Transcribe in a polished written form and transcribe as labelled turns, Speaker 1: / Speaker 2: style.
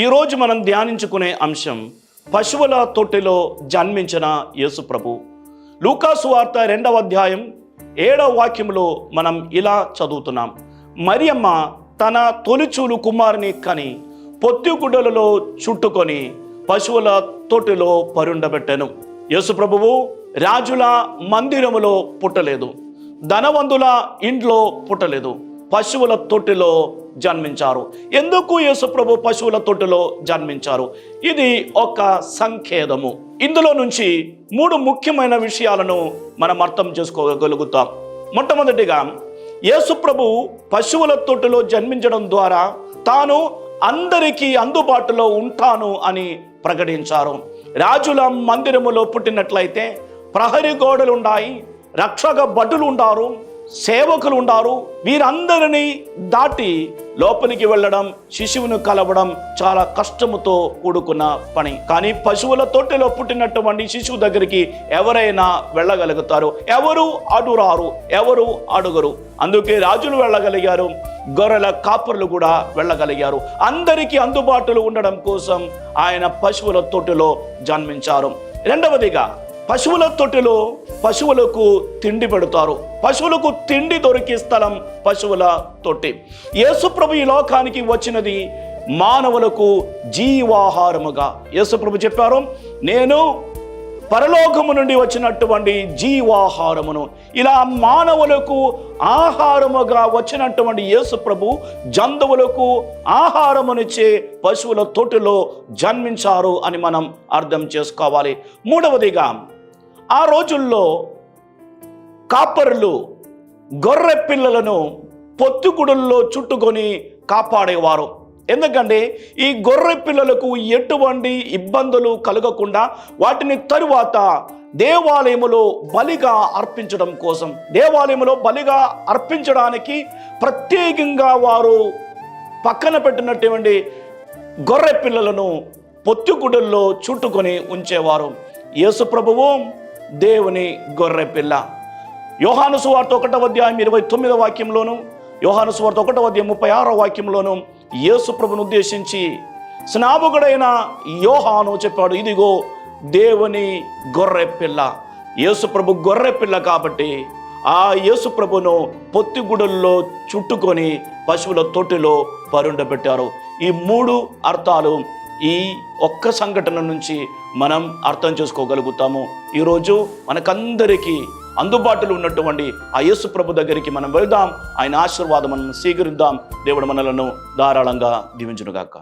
Speaker 1: ఈరోజు మనం ధ్యానించుకునే అంశం పశువుల తొట్టిలో జన్మించిన యేసు ప్రభు. లూకాసు వార్త 2వ అధ్యాయం 7వ వాక్యంలో మనం ఇలా చదువుతున్నాం. మరియమ్మ తన తొలిచూలు కుమారుని కని పొత్తిగుడ్డలలో చుట్టుకొని పశువుల తొట్టిలో పరుండబెట్టెను. యేసు ప్రభువు రాజుల మందిరములో పుట్టలేదు, ధనవంతుల ఇంట్లో పుట్టలేదు, పశువుల తొట్టిలో జన్మించారు. ఎందుకు యేసు ప్రభు పశువుల తొట్టిలో జన్మించారు? ఇది ఒక సంకేతము. ఇందులో నుంచి 3 ముఖ్యమైన విషయాలను మనం అర్థం చేసుకోగలుగుతాం. మొట్టమొదటిగా యేసు ప్రభు పశువుల తొట్టిలో జన్మించడం ద్వారా తాను అందరికీ అందుబాటులో ఉంటాను అని ప్రకటించారు. రాజుల మందిరములో పుట్టినట్లయితే ప్రహరీ గోడలు ఉన్నాయి, రక్షక భటులు ఉండారు, సేవకులు ఉండారు. వీరందరినీ దాటి లోపలికి వెళ్ళడం, శిశువును కలవడం చాలా కష్టముతో కూడుకున్న పని. కానీ పశువుల తొట్టిలో పుట్టినటువంటి శిశువు దగ్గరికి ఎవరైనా వెళ్ళగలుగుతారు. ఎవరు అడురారు, ఎవరు అడుగరు. అందుకే రాజులు వెళ్ళగలిగారు, గొర్రెల కాపరులు కూడా వెళ్ళగలిగారు. అందరికీ అందుబాటులో ఉండడం కోసం ఆయన పశువుల తొట్టిలో జన్మించారు. రెండవదిగా పశువుల తొట్టిలో పశువులకు తిండి పెడతారు. పశువులకు తిండి దొరికే స్థలం పశువుల తొట్టి. యేసు ప్రభు ఈ లోకానికి వచ్చినది మానవులకు జీవాహారముగా. యేసు ప్రభు చెప్పారు, నేను పరలోకము నుండి వచ్చినటువంటి జీవాహారమును. ఇలా మానవులకు ఆహారముగా వచ్చినటువంటి యేసు ప్రభు జంతువులకు ఆహారమునిచ్చే పశువుల తొట్టిలో జన్మించారు అని మనం అర్థం చేసుకోవాలి. మూడవదిగా ఆ రోజుల్లో కాపరులు గొర్రె పిల్లలను పొత్తిగుడుల్లో చుట్టుకొని కాపాడేవారు. ఎందుకంటే ఈ గొర్రె పిల్లలకు ఎటువంటి ఇబ్బందులు కలగకుండా వాటిని తరువాత దేవాలయములో బలిగా అర్పించడం కోసం, దేవాలయములో బలిగా అర్పించడానికి ప్రత్యేకంగా వారు పక్కన పెట్టినటువంటి గొర్రె పిల్లలను పొత్తిగుడుల్లో చుట్టుకొని ఉంచేవారు. యేసు ప్రభువు దేవుని గొర్రె పిల్ల. యోహాను సువార్త 1వ అధ్యాయం 29వ వాక్యంలోను, యోహాను సువార్త 1వ అధ్యాయం 36వ వాక్యంలోను యేసు ప్రభును ఉద్దేశించి స్నాపకుడైన యోహాను చెప్పాడు, ఇదిగో దేవుని గొర్రె పిల్ల. యేసు ప్రభు గొర్రె పిల్ల కాబట్టి ఆ యేసు ప్రభును పొత్తిగుడుల్లో చుట్టుకొని పశువుల తొట్టిలో పరుండబెట్టారు. ఈ 3 అర్థాలు ఈ ఒక్క సంఘటన నుంచి మనం అర్థం చేసుకోగలుగుతాము. ఈరోజు మనకందరికీ అందుబాటులో ఉన్నటువంటి ఆ యేసు ప్రభు దగ్గరికి మనం వెళ్దాం, ఆయన ఆశీర్వాదం మనం స్వీకరిద్దాం. దేవుడు మనలను ధారాళంగా దీవించునుగాక.